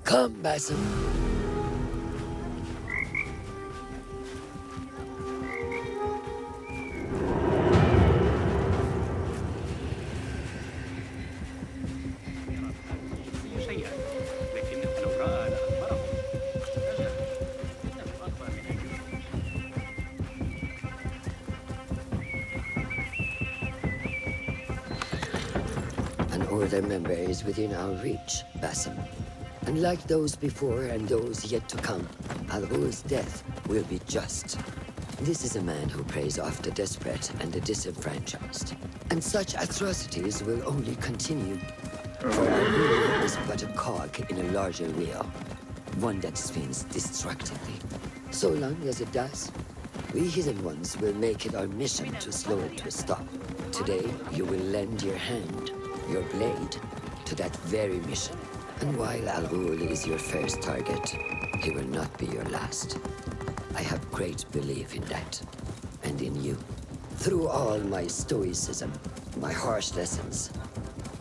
Come, Basim. An Order member is within our reach, Basim. And like those before and those yet to come, Al-Ghul's death will be just. This is a man who preys off the desperate and the disenfranchised. And such atrocities will only continue. For Al-Ghul is but a cog in a larger wheel, one that spins destructively. So long as it does, we Hidden Ones will make it our mission to slow it to a stop. Today, you will lend your hand, your blade, to that very mission. And while Al-Ghul is your first target, he will not be your last. I have great belief in that, and in you. Through all my stoicism, my harsh lessons,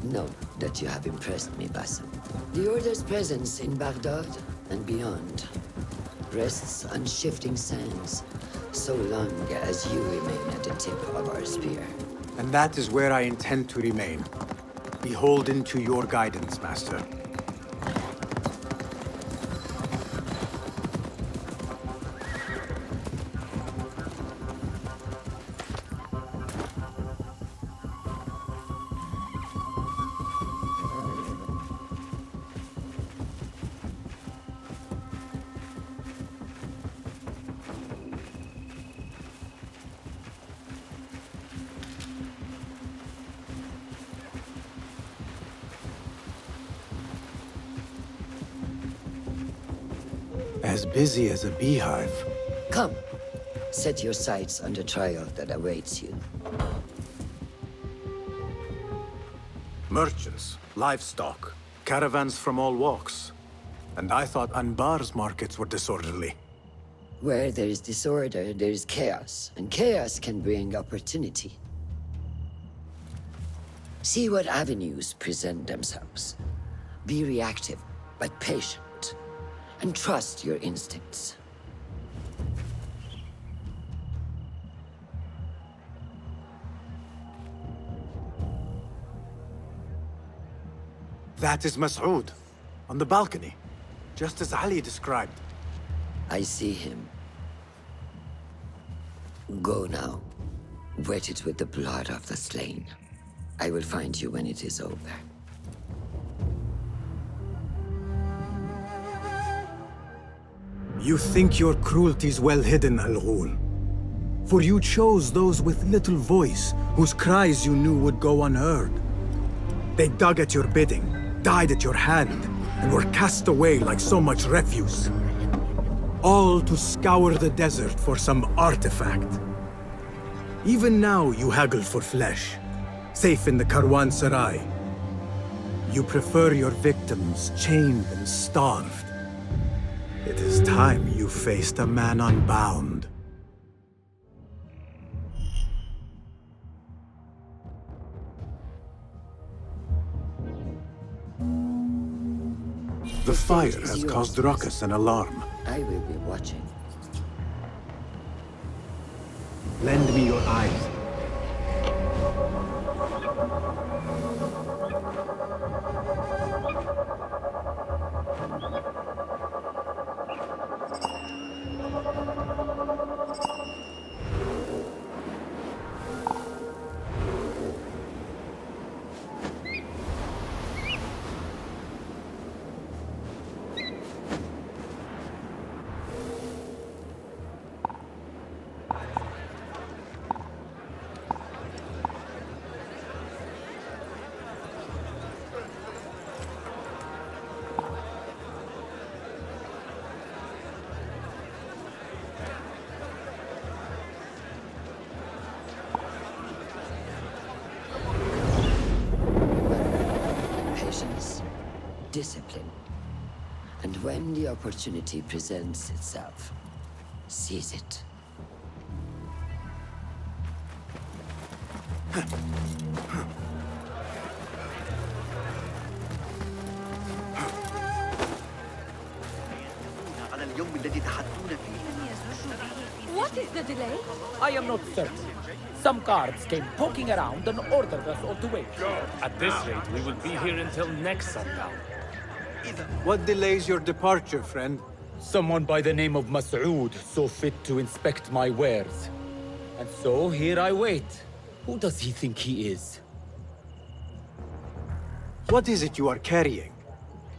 know that you have impressed me, Basim. The Order's presence in Baghdad and beyond rests on shifting sands, so long as you remain at the tip of our spear. And that is where I intend to remain. Beholden to your guidance, Master. As busy as a beehive. Come, set your sights on the trial that awaits you. Merchants, livestock, caravans from all walks. And I thought Anbar's markets were disorderly. Where there is disorder, there is chaos, and chaos can bring opportunity. See what avenues present themselves. Be reactive, but patient. And trust your instincts. That is Mas'ud, on the balcony, just as Ali described. I see him. Go now. Wet it with the blood of the slain. I will find you when it is over. You think your cruelties well hidden, Al-Ghul. For you chose those with little voice, whose cries you knew would go unheard. They dug at your bidding, died at your hand, and were cast away like so much refuse. All to scour the desert for some artifact. Even now you haggle for flesh, safe in the Karwansarai. You prefer your victims chained and starved. It is time you faced a man unbound. The fire has caused ruckus and alarm. I will be watching. Lend me your eyes. Discipline. And when the opportunity presents itself, seize it. What is the delay? I am not certain. Some guards came poking around and ordered us all to wait. At this rate, we will be here until next sundown. What delays your departure, friend? Someone by the name of Mas'ud saw fit to inspect my wares. And so here I wait. Who does he think he is? What is it you are carrying?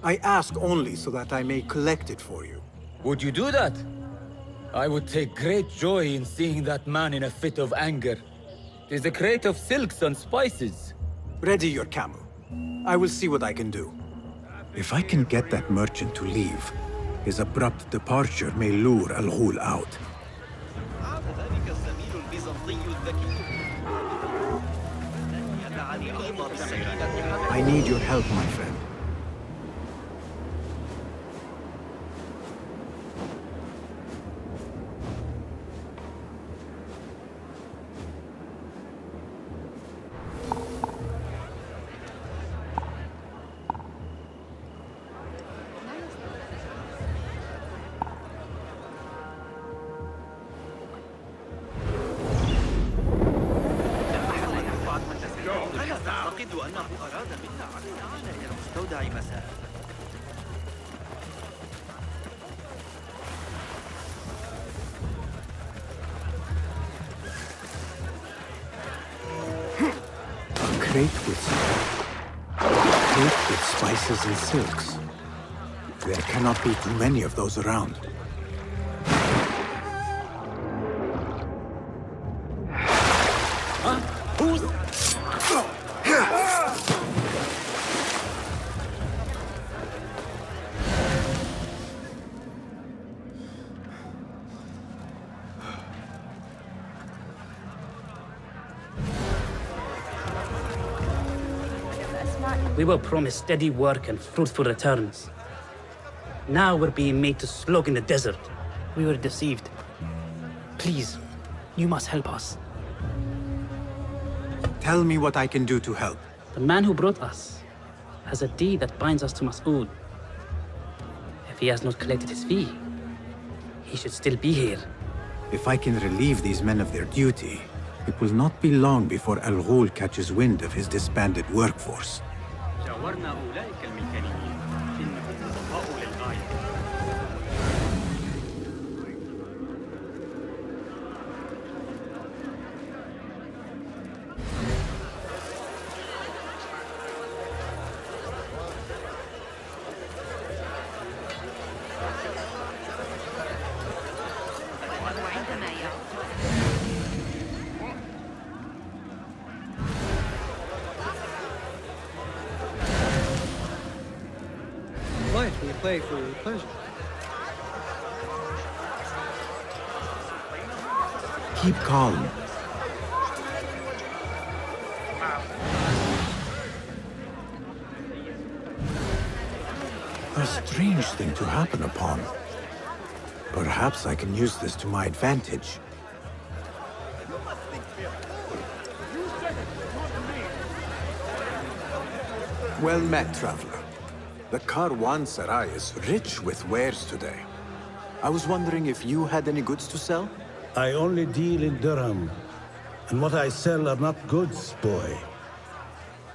I ask only so that I may collect it for you. Would you do that? I would take great joy in seeing that man in a fit of anger. It is a crate of silks and spices. Ready your camel. I will see what I can do. If I can get that merchant to leave, his abrupt departure may lure Al-Ghul out. I need your help, my friend. Crate with spices and silks. There cannot be too many of those around. Huh? Who's... We were promised steady work and fruitful returns. Now we're being made to slog in the desert. We were deceived. Please, you must help us. Tell me what I can do to help. The man who brought us has a deed that binds us to Mas'ud. If he has not collected his fee, he should still be here. If I can relieve these men of their duty, it will not be long before Al-Ghul catches wind of his disbanded workforce. We play for pleasure. Keep calm. A strange thing to happen upon. Perhaps I can use this to my advantage. Well met, traveler. The Caravanserai is rich with wares today. I was wondering if you had any goods to sell? I only deal in dirham, and what I sell are not goods, boy.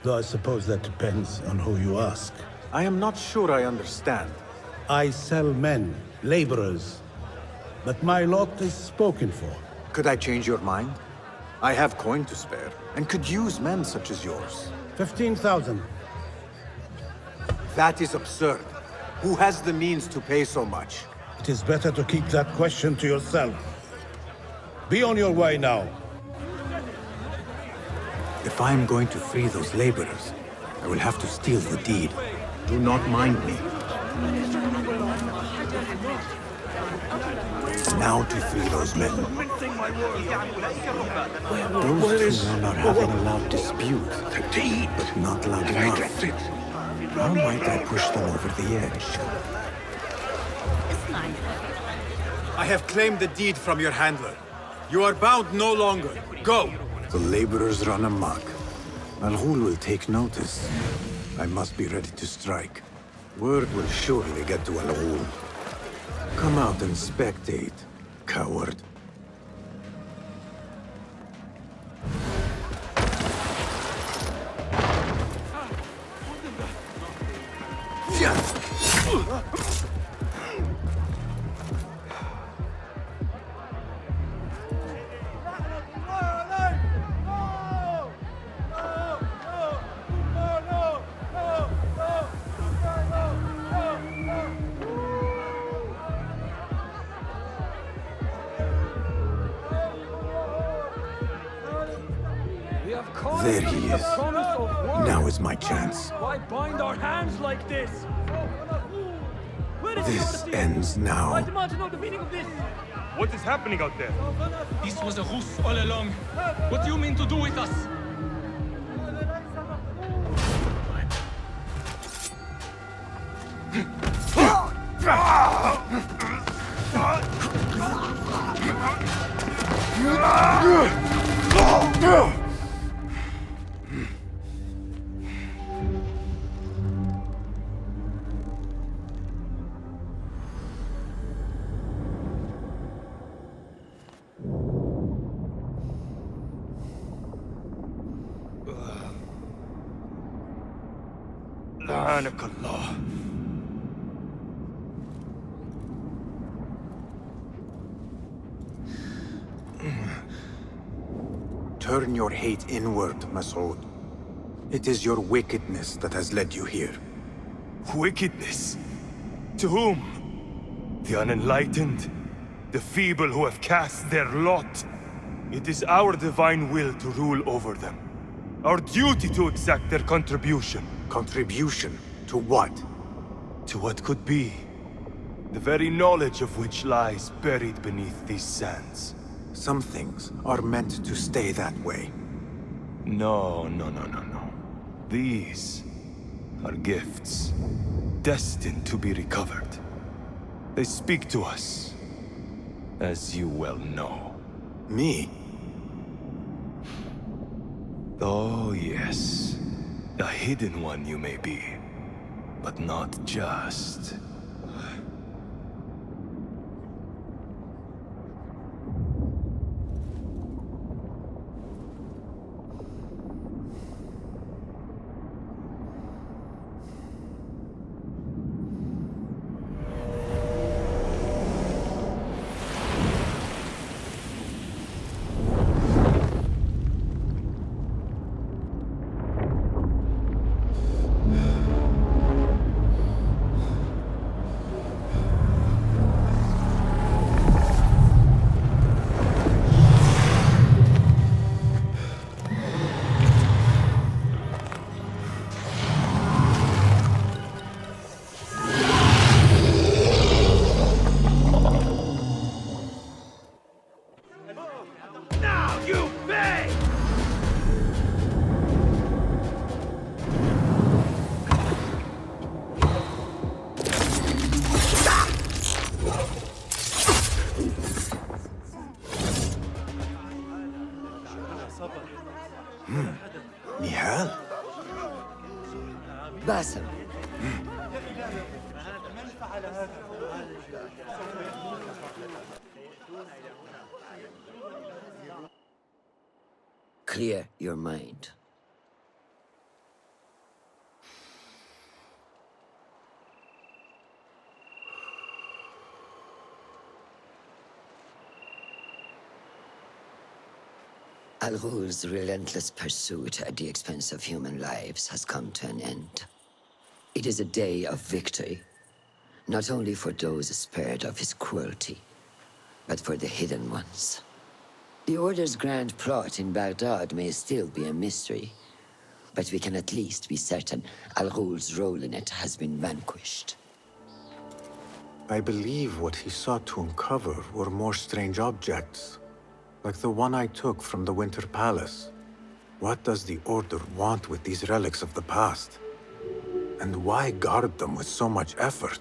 Though I suppose that depends on who you ask. I am not sure I understand. I sell men, laborers, but my lot is spoken for. Could I change your mind? I have coin to spare, and could use men such as yours. 15,000. That is absurd. Who has the means to pay so much? It is better to keep that question to yourself. Be on your way now. If I am going to free those laborers, I will have to steal the deed. Do not mind me. Now to free those men. Those two men are having a loud dispute, but not loud enough. How might I push them over the edge? I have claimed the deed from your handler. You are bound no longer. Go! The laborers run amok. Al-Ghul will take notice. I must be ready to strike. Word will surely get to Al-Ghul. Come out and spectate, coward. There he is. Now is my chance. Why bind our hands like this? This ends now. I demand to know the meaning of this. What is happening out there? This was a ruse all along. What do you mean to do with us? Subhanakallah. Turn your hate inward, Masood. It is your wickedness that has led you here. Wickedness? To whom? The unenlightened? The feeble who have cast their lot? It is our divine will to rule over them. Our duty to exact their contribution. Contribution? To what? To what could be. The very knowledge of which lies buried beneath these sands. Some things are meant to stay that way. No. These are gifts, destined to be recovered. They speak to us, as you well know. Me? Oh, yes. A hidden one you may be, but not just. Nihal? Basim. Clear your mind. Al-Ghul's relentless pursuit at the expense of human lives has come to an end. It is a day of victory, not only for those spared of his cruelty, but for the hidden ones. The Order's grand plot in Baghdad may still be a mystery, but we can at least be certain Al-Ghul's role in it has been vanquished. I believe what he sought to uncover were more strange objects, like the one I took from the Winter Palace. What does the Order want with these relics of the past? And why guard them with so much effort?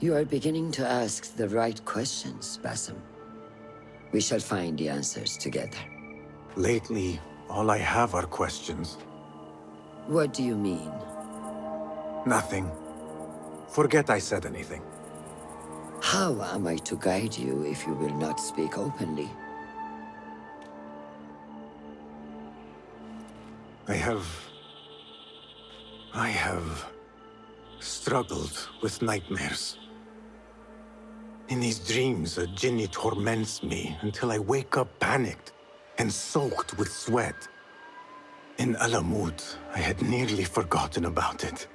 You are beginning to ask the right questions, Basim. We shall find the answers together. Lately, all I have are questions. What do you mean? Nothing. Forget I said anything. How am I to guide you if you will not speak openly? I have struggled with nightmares. In these dreams, a jinni torments me until I wake up panicked and soaked with sweat. In Alamut, I had nearly forgotten about it.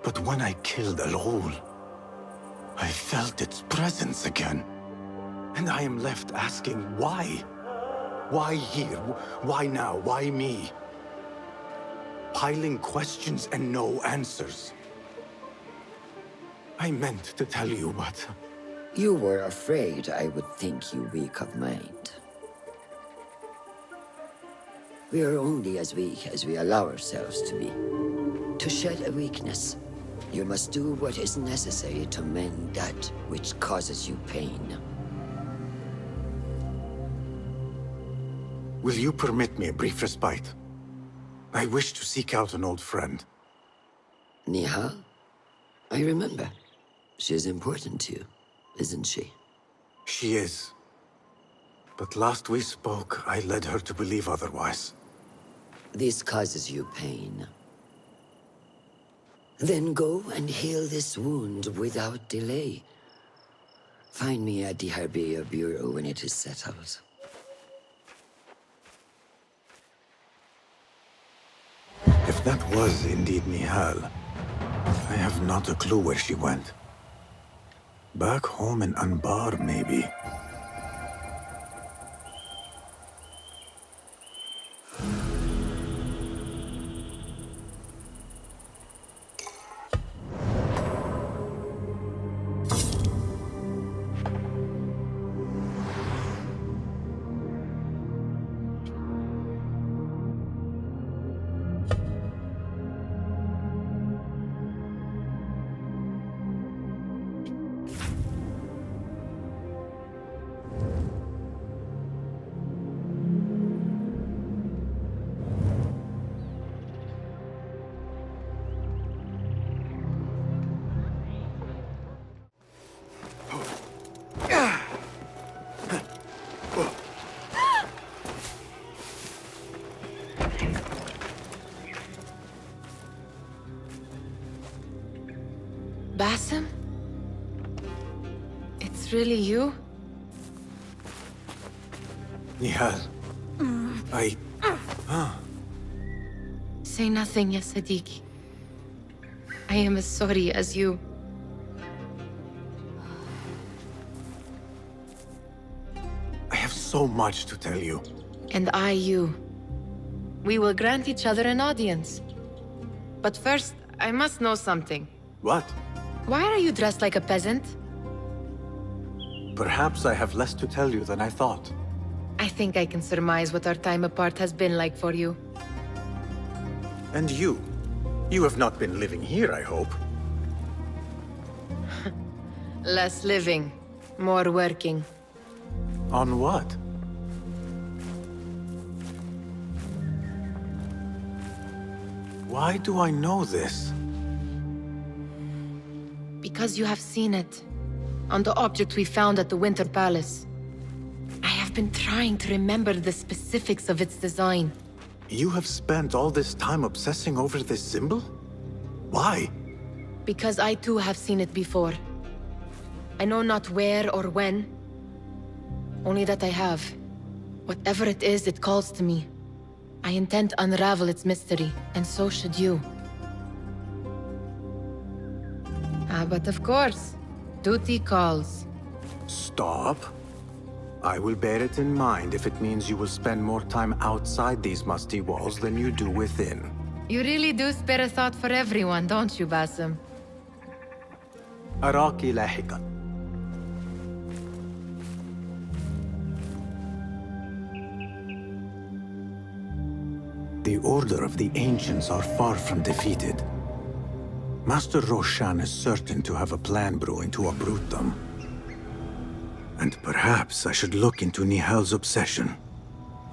But when I killed Al-Ghul, I felt its presence again. And I am left asking why? Why here? Why now? Why me? Piling questions and no answers. I meant to tell you, but... You were afraid I would think you weak of mind. We are only as weak as we allow ourselves to be. To shed a weakness, you must do what is necessary to mend that which causes you pain. Will you permit me a brief respite? I wish to seek out an old friend. Nihal? I remember. She is important to you, isn't she? She is. But last we spoke, I led her to believe otherwise. This causes you pain. Then go and heal this wound without delay. Find me at the Harbiya Bureau when it is settled. If that was indeed Nihal, I have not a clue where she went. Back home in Anbar, maybe. Basim? It's really you? Nihal. Say nothing, ya Sadiqi. I am as sorry as you. I have so much to tell you. And I you. We will grant each other an audience. But first, I must know something. What? Why are you dressed like a peasant? Perhaps I have less to tell you than I thought. I think I can surmise what our time apart has been like for you. And you? You have not been living here, I hope. Less living, more working. On what? Why do I know this? Because you have seen it. On the object we found at the Winter Palace. I have been trying to remember the specifics of its design. You have spent all this time obsessing over this symbol? Why? Because I too have seen it before. I know not where or when. Only that I have. Whatever it is, it calls to me. I intend to unravel its mystery, and so should you. But of course, duty calls. Stop. I will bear it in mind if it means you will spend more time outside these musty walls than you do within. You really do spare a thought for everyone, don't you, Basim? أراك لاحقا. The Order of the Ancients are far from defeated. Master Roshan is certain to have a plan brewing to uproot them. And perhaps I should look into Nihal's obsession.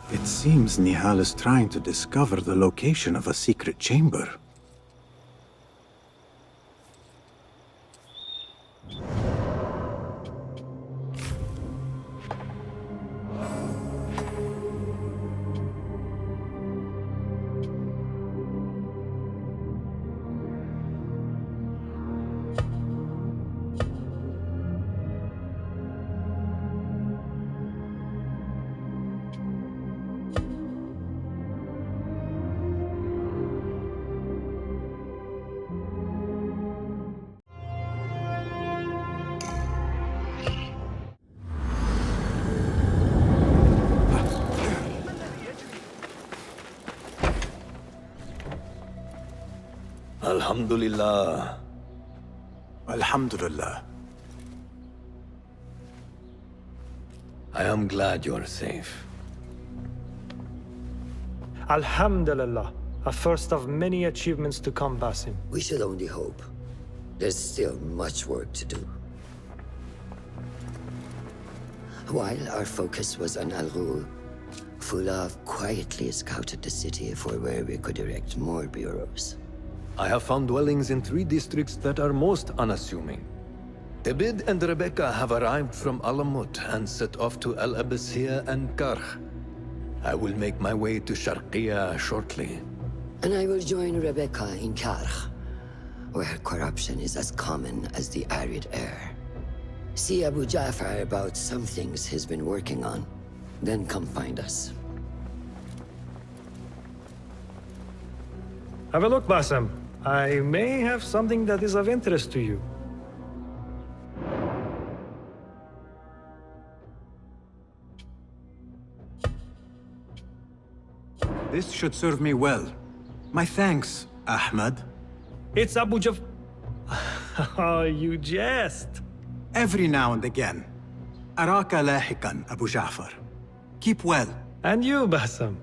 It seems Nihal is trying to discover the location of a secret chamber. Alhamdulillah. Alhamdulillah. I am glad you're safe. Alhamdulillah. A first of many achievements to come, Basim. We should only hope. There's still much work to do. While our focus was on Al-Ghul, Fulov quietly scouted the city for where we could erect more bureaus. I have found dwellings in 3 districts that are most unassuming. Tebid and Rebecca have arrived from Alamut and set off to Al-Abbasiyah and Karh. I will make my way to Sharqiya shortly. And I will join Rebecca in Karh, where corruption is as common as the arid air. See Abu Ja'far about some things he's been working on. Then come find us. Have a look, Basim. I may have something that is of interest to you. This should serve me well. My thanks, Ahmed. It's Abu Jaf... Oh, you jest. Every now and again. Araka lahikan, Abu Ja'far. Keep well. And you, Basim.